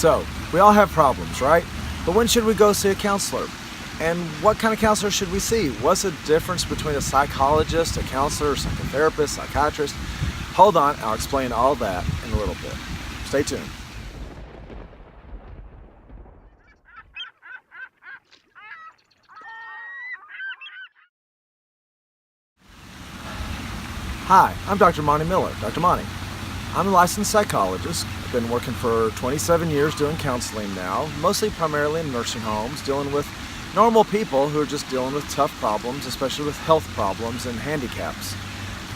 So, we all have problems, right? But when should we go see a counselor? And what kind of counselor should we see? What's the difference between a psychologist, a counselor, a psychotherapist, psychiatrist? Hold on, I'll explain all that in a little bit. Stay tuned. Hi, I'm Dr. Monty Miller, Dr. Monty. I'm a licensed psychologist. I've been working for 27 years doing counseling now, mostly primarily in nursing homes, dealing with normal people who are just dealing with tough problems, especially with health problems and handicaps,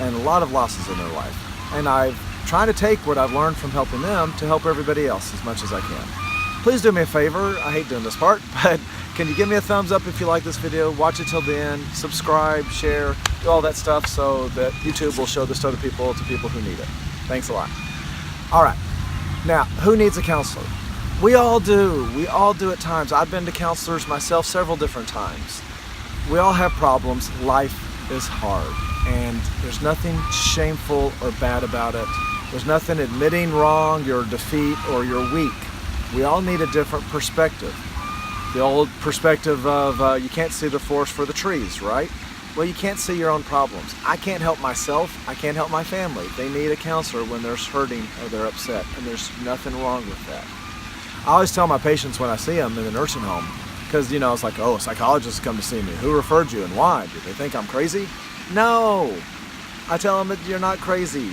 and a lot of losses in their life. And I'm trying to take what I've learned from helping them to help everybody else as much as I can. Please do me a favor, I hate doing this part, but can you give me a thumbs up if you like this video, watch it till the end, subscribe, share, do all that stuff so that YouTube will show this to other people, to people who need it. Thanks a lot. All right, now, who needs a counselor? We all do. We all do at times. I've been to counselors myself several different times. We all have problems. Life is hard, and there's nothing shameful or bad about it. There's nothing admitting wrong, your defeat, or you're weak. We all need a different perspective. The old perspective of you can't see the forest for the trees, right? Well, you can't see your own problems. I can't help myself. I can't help my family. They need a counselor when they're hurting or they're upset, and there's nothing wrong with that. I always tell my patients when I see them in the nursing home, because, you know, it's like, oh, a psychologist come to see me. Who referred you and why? Do they think I'm crazy? No. I tell them that you're not crazy.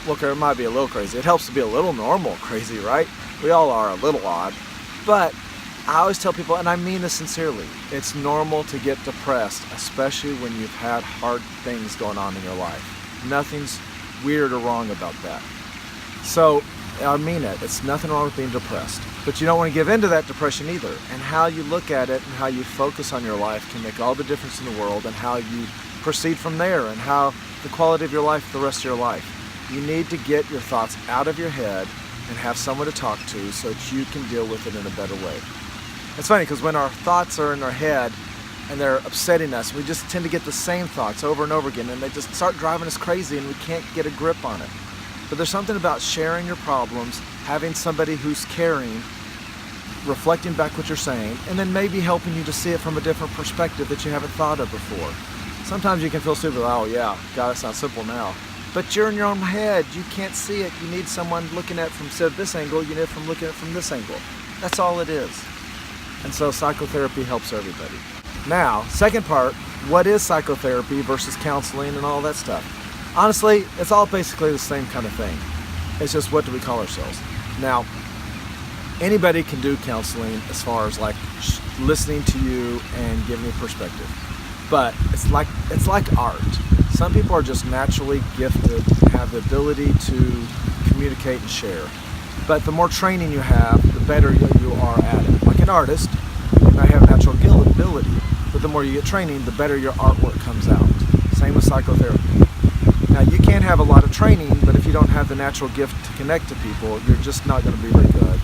Look, it might be a little crazy. It helps to be a little normal crazy, right? We all are a little odd. But I always tell people, and I mean this sincerely, it's normal to get depressed, especially when you've had hard things going on in your life. Nothing's weird or wrong about that. So, I mean it. It's nothing wrong with being depressed. But you don't want to give in to that depression either. And how you look at it and how you focus on your life can make all the difference in the world, and how you proceed from there, and how the quality of your life the rest of your life. You need to get your thoughts out of your head and have someone to talk to so that you can deal with it in a better way. It's funny because when our thoughts are in our head and they're upsetting us, we just tend to get the same thoughts over and over again, and they just start driving us crazy and we can't get a grip on it. But there's something about sharing your problems, having somebody who's caring, reflecting back what you're saying, and then maybe helping you to see it from a different perspective that you haven't thought of before. Sometimes you can feel stupid, oh yeah, God, that sounds simple now. But you're in your own head, you can't see it. You need someone looking at it from this angle, you need it from looking at it from this angle. That's all it is. And so psychotherapy helps everybody. Now, second part, what is psychotherapy versus counseling and all that stuff? Honestly, it's all basically the same kind of thing. It's just, what do we call ourselves? Now, anybody can do counseling as far as like listening to you and giving you perspective. But it's like art. Some people are just naturally gifted and have the ability to communicate and share. But the more training you have, the better you are at it. Like an artist, you might have natural ability, but the more you get training, the better your artwork comes out. Same with psychotherapy. Now, you can have a lot of training, but if you don't have the natural gift to connect to people, you're just not going to be very good.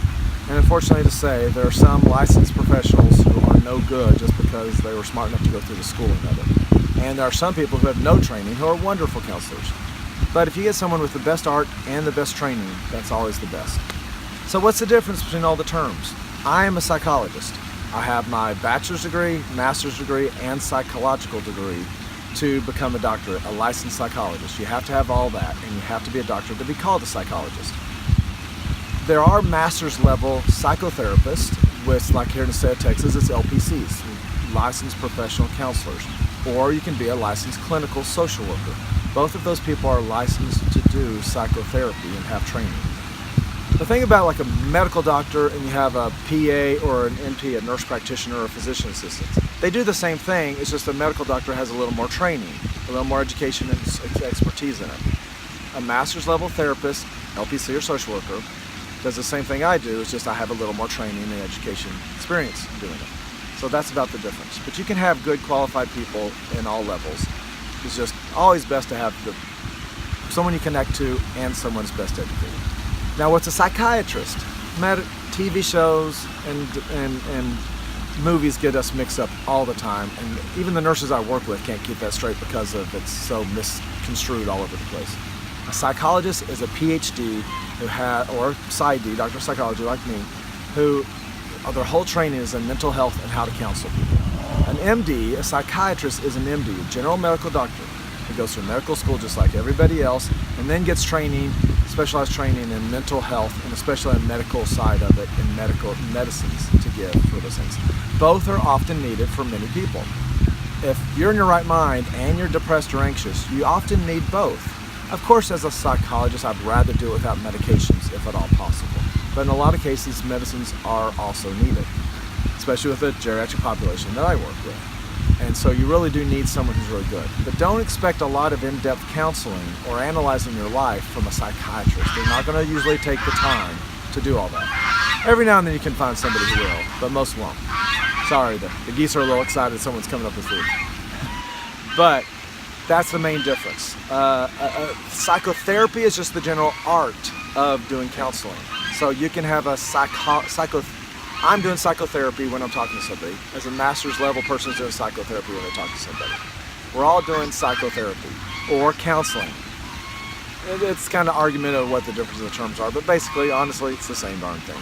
And unfortunately to say, there are some licensed professionals who are no good just because they were smart enough to go through the schooling of it. And there are some people who have no training who are wonderful counselors. But if you get someone with the best art and the best training, that's always the best. So what's the difference between all the terms? I am a psychologist. I have my bachelor's degree, master's degree, and psychological degree to become a doctor, a licensed psychologist. You have to have all that, and you have to be a doctor to be called a psychologist. There are master's level psychotherapists, which, like here in the state of Texas, it's LPCs, licensed professional counselors. Or you can be a licensed clinical social worker. Both of those people are licensed to do psychotherapy and have training. The thing about like a medical doctor and you have a PA or an NP, a nurse practitioner or a physician assistant, they do the same thing, it's just a medical doctor has a little more training, a little more education and expertise in it. A master's level therapist, LPC or social worker, does the same thing I do, it's just I have a little more training and education experience doing it. So that's about the difference. But you can have good qualified people in all levels. It's just always best to have someone you connect to and someone's best educated. Now, what's a psychiatrist? TV shows and movies get us mixed up all the time, and even the nurses I work with can't keep that straight because of it's so misconstrued all over the place. A psychologist is a PhD or PsyD, doctor of psychology like me, who their whole training is in mental health and how to counsel people. An MD, a psychiatrist, is an MD, a general medical doctor, who goes through medical school just like everybody else, and then gets training, specialized training in mental health, and especially in medical side of it, in medical medicines to give for those things. Both are often needed for many people. If you're in your right mind and you're depressed or anxious, you often need both. Of course, as a psychologist, I'd rather do it without medications if at all possible. But in a lot of cases, medicines are also needed, especially with the geriatric population that I work with. And so you really do need someone who's really good. But don't expect a lot of in-depth counseling or analyzing your life from a psychiatrist. They're not going to usually take the time to do all that. Every now and then you can find somebody who will, but most won't. Sorry, the geese are a little excited someone's coming up with food. But that's the main difference. Psychotherapy is just the general art of doing counseling. So you can have a I'm doing psychotherapy when I'm talking to somebody. As a master's level person is doing psychotherapy when they talk to somebody. We're all doing psychotherapy or counseling. It's kind of argument of what the difference of the terms are, but basically, honestly, it's the same darn thing.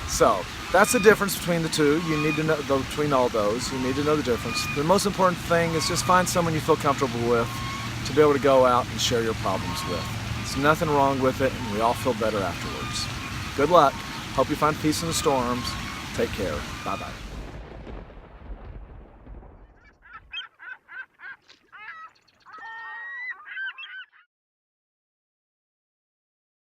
So that's the difference between the two. You need to know between all those. You need to know the difference. The most important thing is just find someone you feel comfortable with to be able to go out and share your problems with. There's nothing wrong with it, and we all feel better afterwards. Good luck. Hope you find peace in the storms. Take care. Bye-bye.